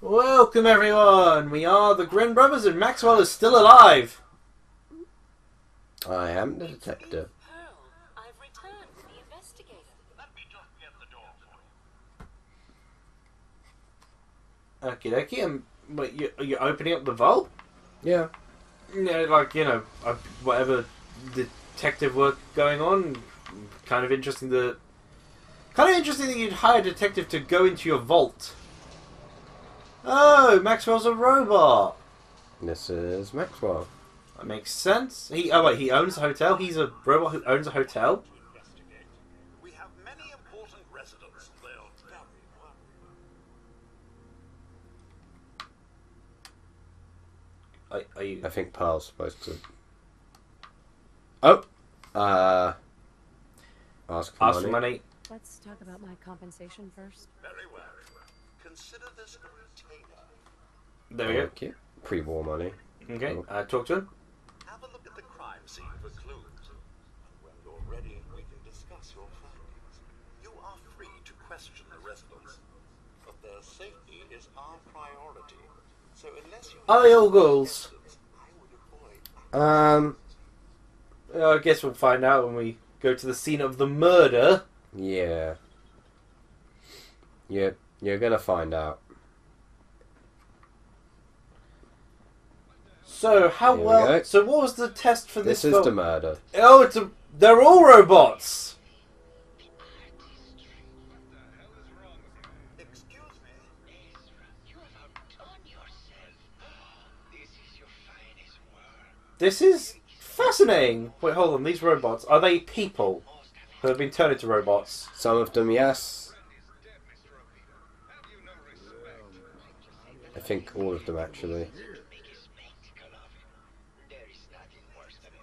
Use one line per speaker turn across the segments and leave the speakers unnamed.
Welcome everyone! We are the Grin Brothers and Maxwell is still alive!
I am the detective.
I've returned the investigator.
Let me just get the door for you.
Okie dokie, wait, you're opening up the vault?
Yeah.
Yeah, like, whatever detective work going on. Kind of interesting that you'd hire a detective to go into your vault. Oh, Maxwell's a robot.
This is Maxwell.
That makes sense. He owns a hotel. He's a robot who owns a hotel.
Investigate. We have many important residents. They'll very well.
Are you?
I think Pearl's supposed to... Oh! Ask for money.
Let's talk about my compensation first.
Very well. Consider this a retainer.
There we go.
Thank you. Pre-war money.
Okay,
Oh.
talk to him.
Have a look at the crime scene for clues. When you're ready, we can discuss your findings. You are free to question the residents, but their safety is our priority. So unless you
Are they all ghouls?
I would avoid.
I guess we'll find out when we go to the scene of the murder.
Yeah. You're gonna find out.
So how
Here we
well?
go.
So what was the test for this?
This is the murder.
Oh, they're all robots.
Excuse me.
You have outdone yourself. This is your finest work.
This is fascinating. Wait, hold on. These robots, are they people who have been turned into robots?
Some of them, yes. I think all of them, actually.
Make a spectacle of it. There is nothing worse than it.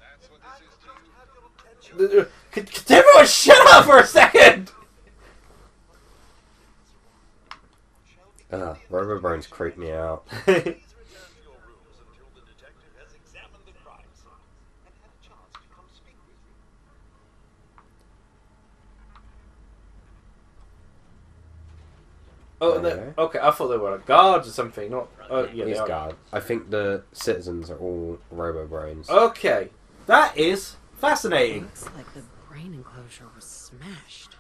That's what this is.
Could everyone shut up for a second?
Robobrains creep me out.
Please return to your rooms until the detective has examined the crime scene and had a chance to come speak with you.
Oh,
Okay.
okay. I thought they were guards or something. Not. Oh, yeah, they
He's
are.
guard. I think the citizens are all Robobrains.
Okay, that is fascinating.
Looks like the brain enclosure was smashed.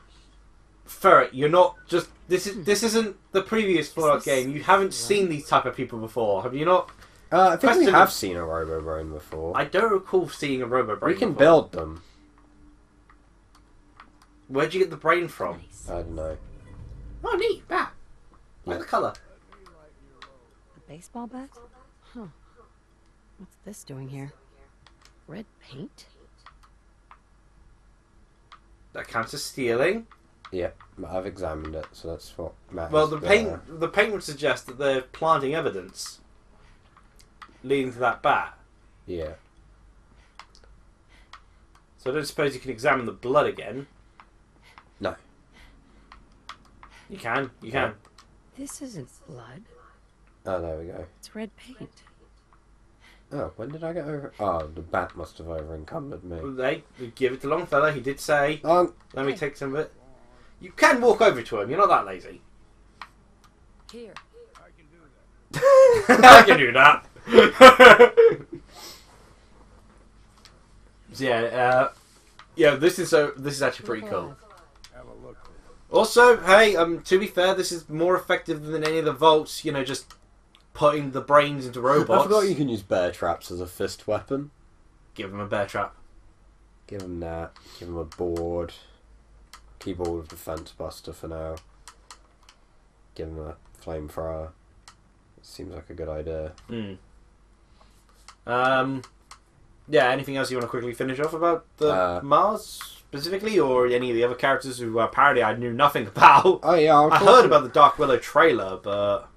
Ferret, you're not just this isn't the previous Fallout
this
game. You haven't
right?
seen these type of people before, have you not?
I think we
Question-
have seen a Robobrain before.
I don't recall seeing a Robobrain.
We can
before.
build them.
Where'd you get the brain from?
Nice.
I don't know.
Oh, neat. Bat. Like the colour.
A baseball bat? Huh. What's this doing here? Red paint?
That counts as stealing.
Yeah, but I've examined it, so that's what matters.
Well, the paint would suggest that they're planting evidence leading to that bat.
Yeah.
So I don't suppose you can examine the blood again.
No.
You can. You can.
This isn't blood.
Oh, there we go.
It's red paint.
Oh, when did I get over? Oh, the bat must have over-encumbered me.
They give it to Longfellow. He did say,
Oh,
"Let me take some of it." You can walk over to him. You're not that lazy.
Here.
I can do that. So yeah, this is actually pretty cool. Also, hey, to be fair, this is more effective than any of the vaults. You know, just putting the brains into robots.
I forgot you can use bear traps as a fist weapon.
Give them a bear trap.
Give them that. Give them a board. Keep all of the fence buster for now. Give them a flamethrower. Seems like a good idea.
Yeah. Anything else you want to quickly finish off about the Mars specifically, or any of the other characters who apparently I knew nothing about?
Oh yeah,
I heard about the Dark Willow trailer, but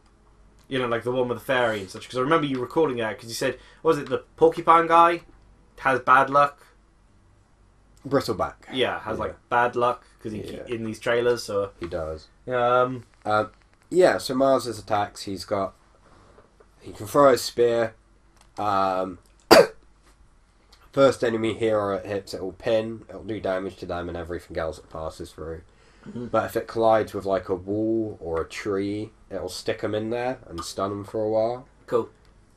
you know, like the one with the fairy and such. Because I remember you recording that because you said, what was it, the porcupine guy has bad luck?
Bristleback.
Yeah, has like bad luck because in these trailers. So
he does.
Yeah,
so Mars' attacks. He can throw a spear. First enemy hero it hits, it will pin. It will do damage to them and everything else it passes through. But if it collides with like a wall or a tree, it'll stick him in there and stun him for a while.
Cool.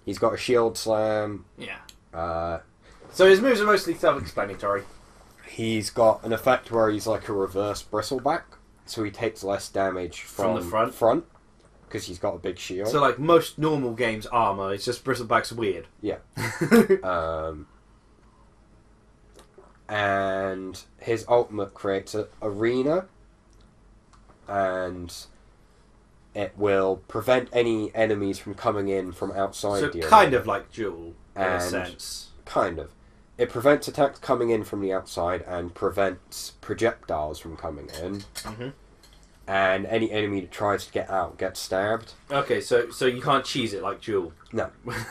He's got a shield slam.
Yeah. So his moves are mostly self-explanatory.
He's got an effect where he's like a reverse bristleback, so he takes less damage from
the front.
Because he's got a big shield.
So like most normal games armor, it's just bristleback's weird.
Yeah. And his ultimate creates an arena, and it will prevent any enemies from coming in from outside
So
the arena.
kind of like Duel, in a
And-
sense.
Kind of. It prevents attacks coming in from the outside and prevents projectiles from coming in.
Mhm.
And any enemy that tries to get out gets stabbed.
Okay, so you can't cheese it like Duel.
No.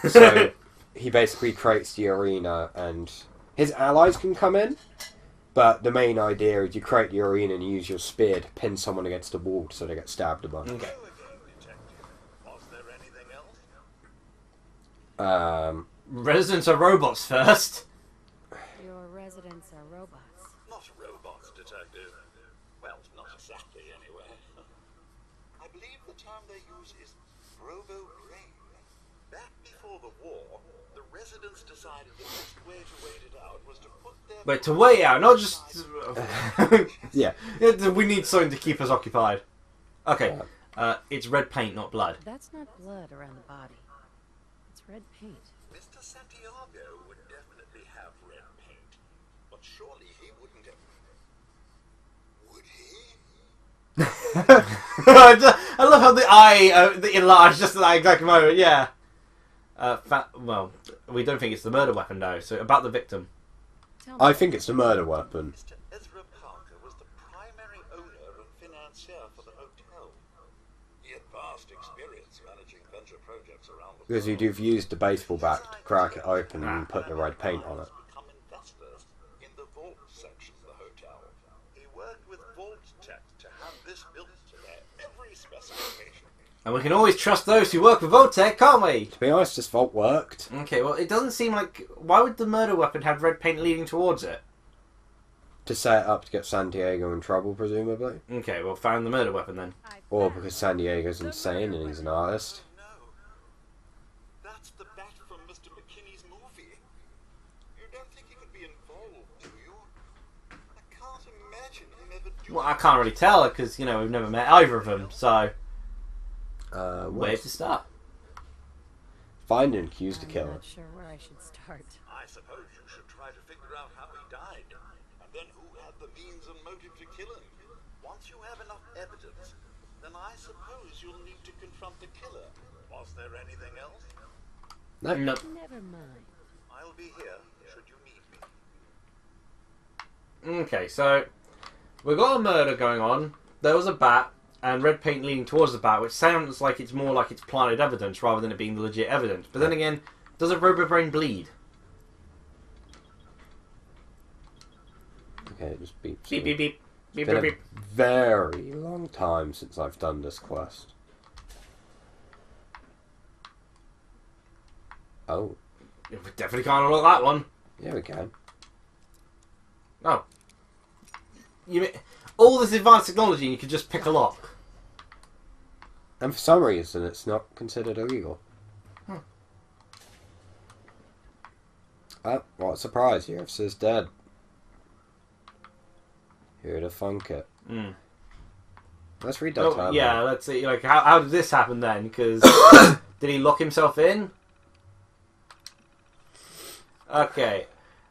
So he basically creates the arena, and his allies can come in, but the main idea is you create the arena and you use your spear to pin someone against the wall so they get stabbed a bunch.
Okay.
Was there anything else?
Residents are robots first.
Your residents are robots.
Not robots, Detective. Well, not exactly, anyway. I believe the term they use is Robobrain. Back before the war, the residents decided the best way to wait it out was to put their...
Wait, to wait out, not just...
Yeah.
We need something to keep us occupied. Okay, it's red paint, not blood.
That's not blood around the body. It's red paint.
Mr. Santiago would definitely have red paint, but surely he wouldn't have... Would he?
I love how the eye enlarged just at that exact moment, yeah. Well, we don't think it's the murder weapon, though, so about the victim.
Tell
I
me.
think it's the murder weapon.
Mr. Ezra Parker was the primary owner and financier for the hotel. He had vast experience managing venture projects around the
Because
world.
you'd have used the baseball bat to crack it open and put the red paint on it.
Become investors in the vault section of the hotel. He worked with Vault Tech to have this built to their every specification.
And we can always trust those who work with Voltec, can't we?
To be honest, this vault worked.
Okay, well, it doesn't seem like... Why would the murder weapon have red paint leading towards it?
To set it up to get Santiago in trouble, presumably.
Okay, well, found the murder weapon then.
Or because Sandiego's insane and he's an artist.
No. That's the bat from Mr. McKinney's movie. You don't think he could be involved, do you? I can't imagine him ever doing...
Well, I can't really tell, because, you know, we've never met either of them, so... Where to start?
Find and accuse the
I'm
killer.
not sure where I should start.
I suppose you should try to figure out how he died, and then who had the means and motive to kill him. Once you have enough evidence, then I suppose you'll need to confront the killer. Was there anything else?
No.
Nope.
Never mind.
I'll be here should you need me.
Okay, so... We've got a murder going on. There was a bat, and red paint leading towards the bat, which sounds like it's more like it's planted evidence rather than it being legit evidence. But then again, does a Robobrain bleed?
Okay, it just beeps.
Beep, beep, beep. Beep,
It's been
beep,
a
beep.
very long time since I've done this quest. Oh,
We definitely can't unlock that one.
yeah, we can.
Oh. You mean, all this advanced technology and you could just pick a lock?
And for some reason, it's not considered illegal.
Hmm.
Oh, what a surprise! Your officer's dead. Who'd have thunk it?
Mm.
Let's read that
Oh,
tab.
yeah, let's see. Like, how did this happen then? Because did he lock himself in? Okay.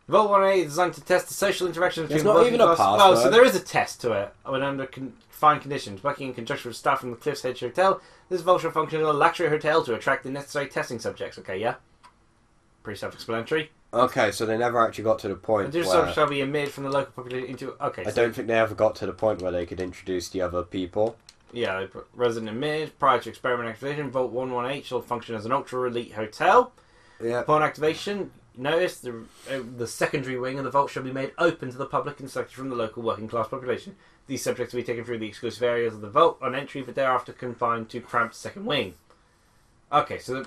Vault 1A is designed to test the social interaction between
There's not
working
even a
class... Oh, so
password.
there is a test to it. When under fine conditions, working in conjunction with staff from the Cliffs Edge Hotel, this vault shall function as a luxury hotel to attract the necessary testing subjects. Okay, yeah? Pretty self-explanatory.
Okay, so they never actually got to the point
And this
where...
shall be emitted from the local population into... Okay,
I don't think they ever got to the point where they could introduce the other people.
Yeah, resident admitted. Prior to experiment activation, Vault 118 shall function as an ultra-elite hotel.
Yeah.
Upon activation, notice the secondary wing of the vault shall be made open to the public and selected from the local working class population. These subjects will be taken through the exclusive areas of the vault on entry, but thereafter confined to cramped second wing. Okay, so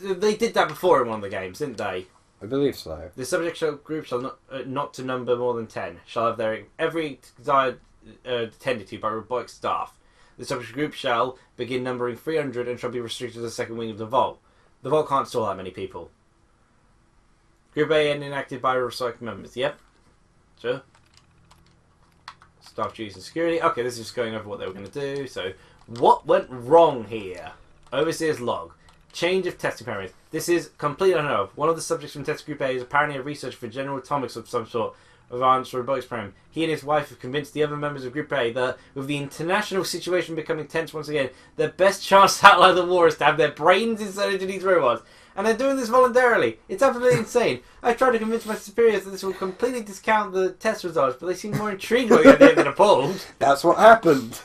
they did that before in one of the games, didn't they?
I believe so.
The subject group shall not to number more than 10. Shall have their every desired attended to by robotic staff. The subject group shall begin numbering 300 and shall be restricted to the second wing of the vault. The vault can't store that many people. Group A and enacted by recycled members. Yep. Sure. Staff duties and security. Okay, this is just going over what they were going to do. So, what went wrong here? Overseer's log. Change of testing parameters. This is completely unheard of. One of the subjects from test group A is apparently a researcher for general atomics of some sort. Advanced robotics program. He and his wife have convinced the other members of Group A that, with the international situation becoming tense once again, their best chance to outline the war is to have their brains inserted into these robots. And they're doing this voluntarily. It's absolutely insane. I tried to convince my superiors that this will completely discount the test results, but they seem more intrigued by the idea than appalled.
That's what happened.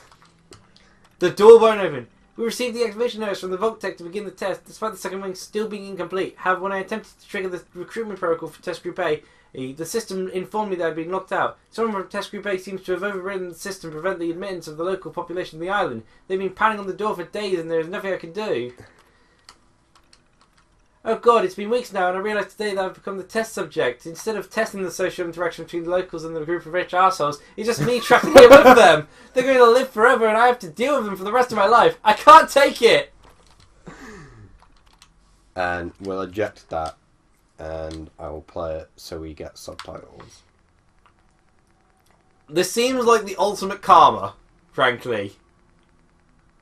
The door won't open. We received the activation notice from the Vault Tech to begin the test, despite the second wing still being incomplete. However, when I attempted to trigger the recruitment protocol for Test Group A, the system informed me that I had been locked out. Someone from Test Group A seems to have overridden the system to prevent the admittance of the local population of the island. They've been pounding on the door for days and there is nothing I can do. Oh god, it's been weeks now and I realised today that I've become the test subject. Instead of testing the social interaction between the locals and the group of rich arseholes, it's just me trapped here with them. They're going to live forever and I have to deal with them for the rest of my life. I can't take it!
And we'll eject that. And I will play it so we get subtitles.
This seems like the ultimate karma, frankly.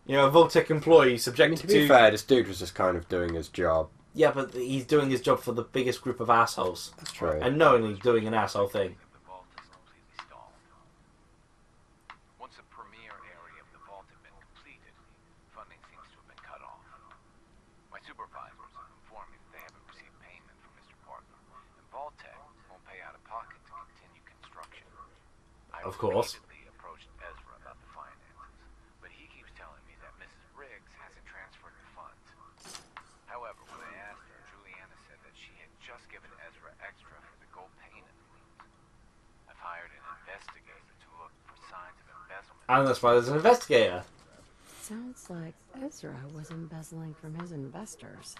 You know, a Vault-Tec employee subjected
To be fair, this dude was just kind of doing his job.
Yeah, but he's doing his job for the biggest group of assholes.
That's true.
And knowingly doing an asshole thing.
The vault is completely stalled. Once the premier area of the vault had been completed, funding seems to have been cut off. My supervisors have informed me that they haven't received payment from Mr. Portland, and Vault-Tec won't pay out of pocket to continue construction. I
Of course.
repeatedly approached Ezra about the finances, but he keeps telling me that Mrs. Riggs hasn't transferred the funds. However, when I asked her, Juliana said that she had just given Ezra extra for the gold paint in the rooms. I've hired an investigator to look for signs of embezzlement.
And that's why there's an investigator.
Sounds like Ezra was embezzling from his investors.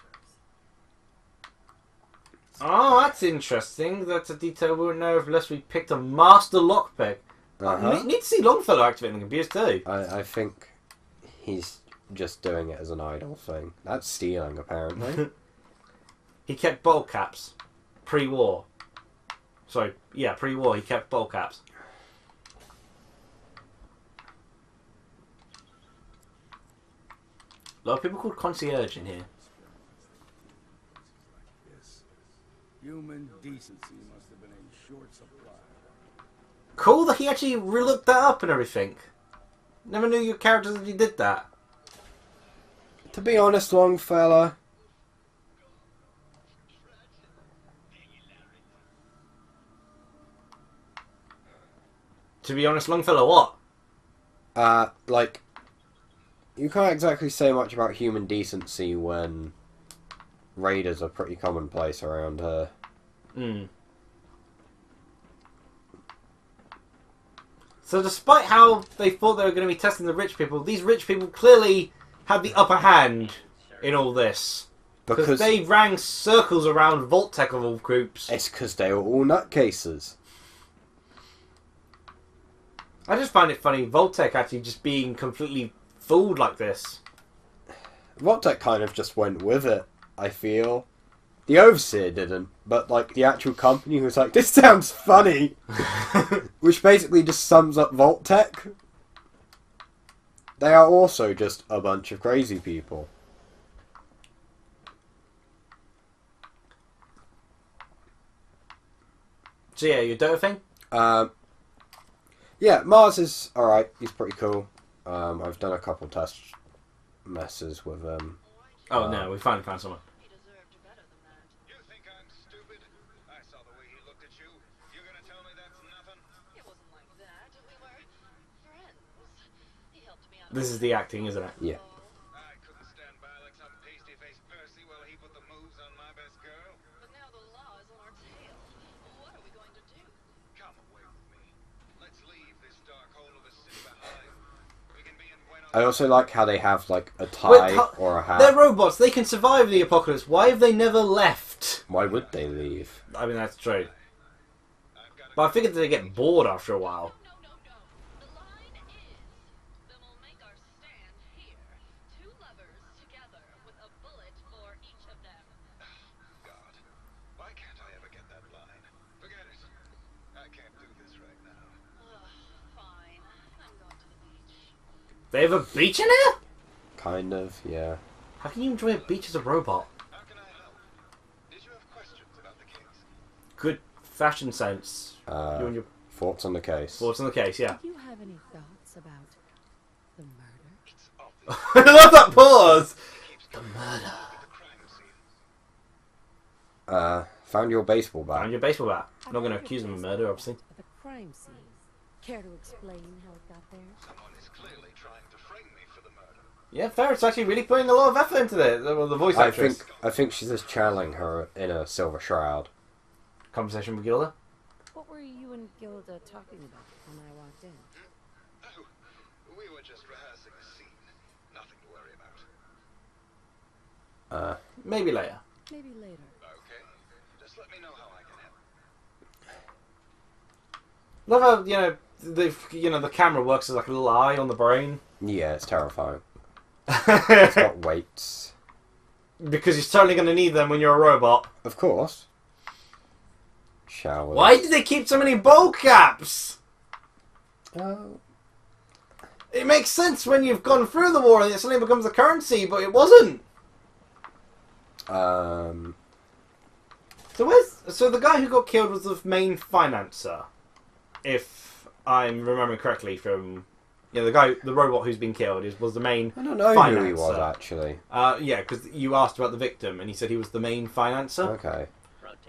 Oh, that's interesting. That's a detail we wouldn't know unless we picked a master lockpick.
Uh-huh.
Need to see Longfellow activating the computers too.
I think he's just doing it as an idle thing. That's stealing, apparently.
He kept bowl caps. Pre-war. Sorry, yeah, pre-war he kept bowl caps. A lot of people called concierge in here.
Human decency must have been in short supply.
Cool that he actually looked that up and everything. Never knew your characters if you did that.
To be honest, Longfellow,
To be honest, Longfellow, what?
like, you can't exactly say much about human decency when raiders are pretty commonplace around here.
So despite how they thought they were going to be testing the rich people, these rich people clearly had the upper hand in all this. Because they rang circles around Vault-Tec of all groups.
It's because they were all nutcases.
I just find it funny, Vault-Tec actually just being completely fooled like this.
Vault-Tec kind of just went with it, I feel. The Overseer didn't, but like the actual company was like, this sounds funny! Which basically just sums up Vault-Tec. They are also just a bunch of crazy people.
So yeah, your Dota thing?
Yeah, Mars is alright, he's pretty cool. I've done a couple test messes with him.
Oh no, we finally found someone.
He deserved better than that.
You think I'm stupid? I saw the way he looked at you. You're gonna tell me that's nothing?
It wasn't like that. We were friends. He helped me out.
This is the acting, isn't it?
Yeah.
I couldn't stand by like some pasty-faced Percy while he put the moves on my best girl.
But now the law is on our tail. What are we going to do?
Come away with me. Let's leave this dark hole of a city behind. We can be in Buenos
I also like how they have like a tie or a hat.
They're robots, they can survive the apocalypse. Why have they never left?
Why would they leave?
I mean, that's true. But I figured they'd get bored after a while.
No, no, no. The law
They have a beach in here?
Kind of, yeah.
How can you enjoy a beach as a robot?
How can I help? Did you have questions about the case?
Good fashion sense. You and your
Thoughts on the case?
thoughts on the case, yeah.
Do you have any thoughts about the murder?
It's obvious.
I love that pause! The murder.
The crime scene.
Found your baseball bat.
Found your baseball bat. I'm not going to accuse him of murder, obviously.
At the crime scene. Care to explain how it got there?
Someone is clearly trying to frame me for the murder.
Yeah, Ferret's actually really putting a lot of effort into this. The voice
I
actress.
think she's just channeling her inner Silver Shroud.
Conversation with Gilda.
What were you and Gilda talking about when I walked in?
Oh, we were just rehearsing a scene. Nothing to worry about.
Maybe later.
Maybe later.
Okay. Just let me know how I can help.
Love how, the camera works as like a little eye on the brain.
Yeah, it's terrifying. It's got weights.
Because you're certainly going to need them when you're a robot.
Of course. Showers.
Why did they keep so many bowl caps?
Oh.
It makes sense when you've gone through the war and it suddenly becomes a currency, but it wasn't.
Um.
So the guy who got killed was the main financer, if I'm remembering correctly from the robot who's been killed was the main.
I don't know
financer.
who he was actually.
Yeah, because you asked about the victim and he said he was the main financer.
Okay.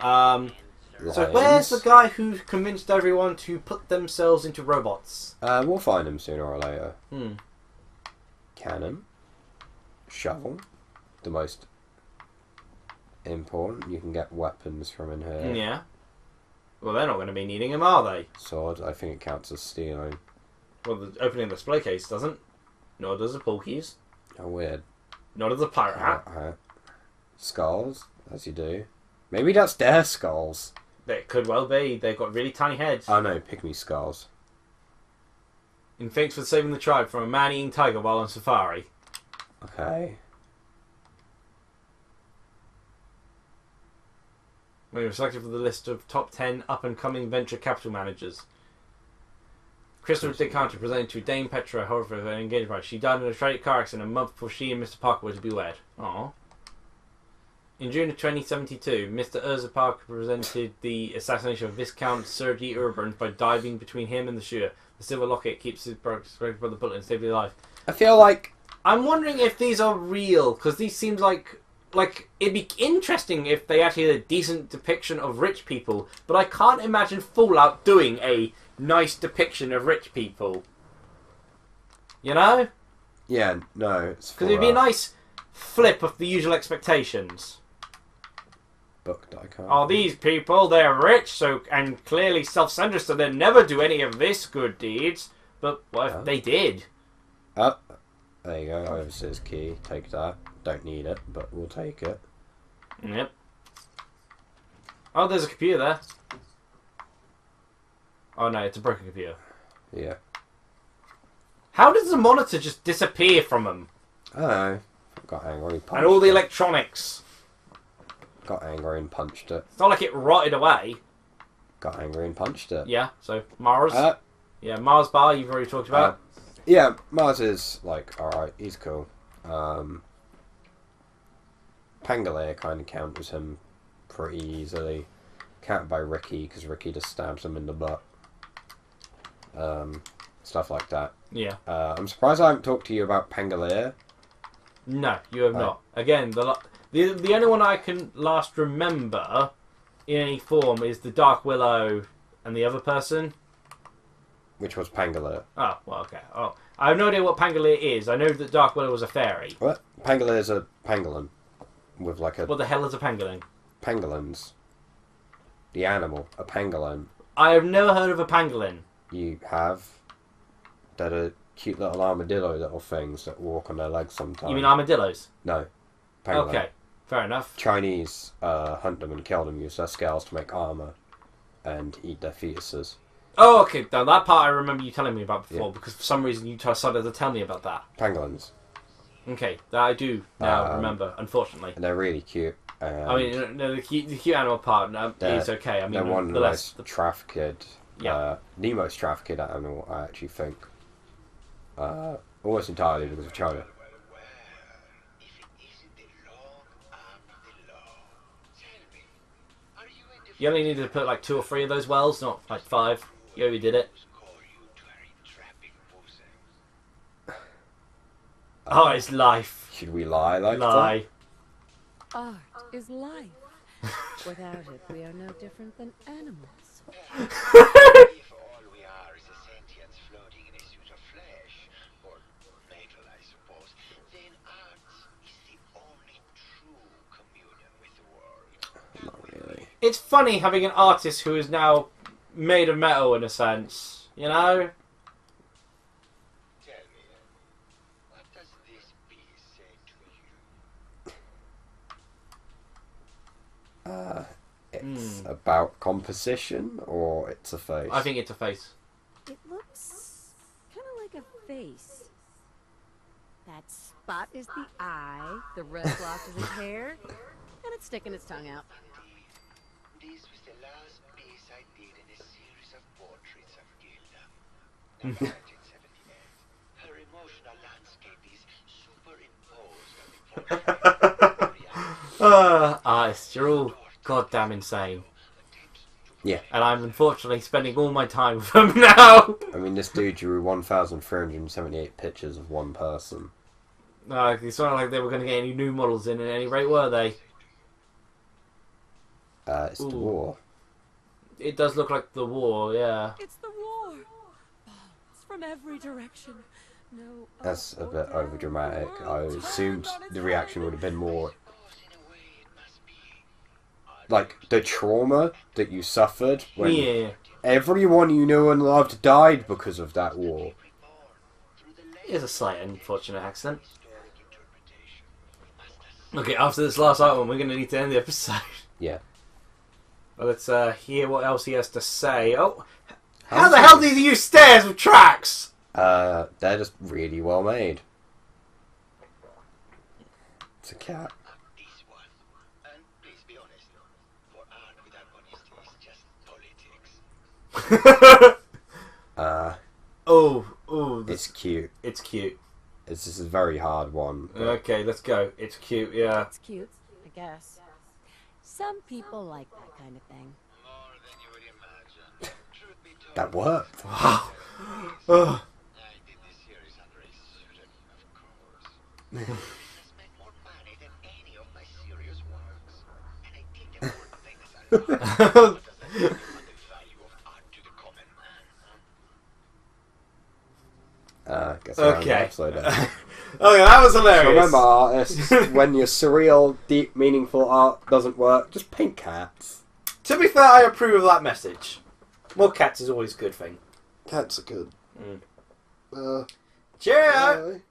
So
Lions.
where's the guy who convinced everyone to put themselves into robots?
We'll find him sooner or later.
Hmm.
Cannon. Shovel. The most important. You can get weapons from in here.
Yeah. Well, they're not going to be needing them, are they?
Sword. I think it counts as stealing.
Well, the opening the display case doesn't. Nor does the pool keys.
How weird.
Nor does the pirate hat.
Skulls, as you do. Maybe that's their skulls.
It could well be. They've got really tiny heads.
Oh no, pygmy skulls.
And thanks for saving the tribe from a man-eating tiger while on safari.
Okay.
We were selected for the list of top 10 up-and-coming venture capital managers. Christopher DeCanter presented to Dame Petra, however, an engagement. She died in a tragic car accident a month before she and Mr. Parker were to be wed. Aww. In June of 2072, Mr. Urza Parker presented the assassination of Viscount Sergei Urban by diving between him and the Shua. The silver locket keeps his brother the bullet and saved his life.
I feel like
I'm wondering if these are real, because these seems like it'd be interesting if they actually had a decent depiction of rich people, but I can't imagine Fallout doing a nice depiction of rich people. You know?
yeah, no, it's
Because it'd be a nice flip of the usual expectations.
book diecast.
Oh, these people, they're rich, and clearly self-centered, so they'll never do any of this good deeds. But what if they did?
Oh, there you go. Overseer's key. Take that. Don't need it, but we'll take it.
Yep. Oh, there's a computer there. Oh no, it's a broken computer.
Yeah.
How does the monitor just disappear from them?
I don't know. Got angry. Punched
And all the
it.
electronics.
Got angry and punched it.
It's not like it rotted away.
Got angry and punched it.
Yeah, so Mars.
Uh,
Yeah, Mars Bar you've already talked about.
Yeah, Mars is like alright. He's cool. Pangolier kind of counters him pretty easily. Countered by Ricky because Ricky just stabs him in the butt. Stuff like that.
Yeah.
I'm surprised I haven't talked to you about Pangolier.
No, you have not. Again, the only one I can last remember in any form is the Dark Willow and the other person.
Which was Pangolier.
Oh, well, okay. Oh, I have no idea what Pangolier is. I know that Dark Willow was a fairy.
What? Pangolier's a pangolin. With like a...
What the hell is a pangolin?
Pangolins. The animal. A pangolin.
I have never heard of a pangolin.
You have... They're the cute little armadillo little things that walk on their legs sometimes.
You mean armadillos?
No. Pangolin.
Okay, fair enough.
Chinese hunt them and kill them, use their scales to make armour, and eat their fetuses.
Oh, okay. Now that part I remember you telling me about before,
Yeah.
because for some reason you decided to tell me about that.
Pangolins.
Okay, that I do now remember, unfortunately.
And they're really cute.
I mean, no, the cute animal part is okay. I mean,
they're one of
the
the
less...
most trafficked,
Yeah.
the most trafficked animal, I actually think. Almost entirely because of China.
You only needed to put like 2 or 3 of those wells, not like 5. You already did it. Oh, it's life.
Should we lie like
Lie.
Art is life. Without it, we are no different than animals.
If all we are is a sentience floating in a suit of flesh, or metal, I suppose, then art is the only true communion with the world.
that? Not really.
It's funny having an artist who is now made of metal in a sense, you know?
Tell me, what does this piece say to you?
It's about composition, or it's a face?
I think it's a face.
It looks kind of like a face. That spot is the eye, the red blotch is his hair, and it's sticking its tongue out.
This was the last piece I did in a series of portraits of Gilda. 1978. Her emotional landscape is superimposed on the portrait.
Artists, you're all goddamn insane.
Yeah.
And I'm unfortunately spending all my time with them now.
I mean, this dude drew 1,378 pictures of one person.
It's not like they were going to get any new models in at any rate, were they?
It's the war.
It does look like the war, yeah.
It's the war. Bombs from every direction. No.
That's a bit overdramatic. I assumed the reaction would have been more like the trauma that you suffered when
Yeah.
everyone you knew and loved died because of that war.
It's a slight unfortunate accident. Okay, after this last item, we're going to need to end the episode.
Yeah.
Well, let's hear what else he has to say. Oh, how the hell did he use stairs with tracks?
They're just really well made. It's a cat.
This one. And please be honest, for art without honesty is just politics.
It's cute.
It's cute.
This is a very hard one. but-
Okay, let's go. It's cute, yeah.
It's cute, I guess. Some people like that kind of thing.
More than you would imagine. Truth be told,
That worked.
Wow.
I did this series under a pseudonym, of course. This has made more money than any of my serious works. And I think the important thing is I love what does that mean about the value of art to the common man?
Guess around the
Okay.
episode then.
Okay, that was
So
hilarious.
remember, artists, when your surreal, deep, meaningful art doesn't work, just paint cats.
To be fair, I approve of that message. More cats is always a good thing.
Cats are good.
Cheerio!
Bye.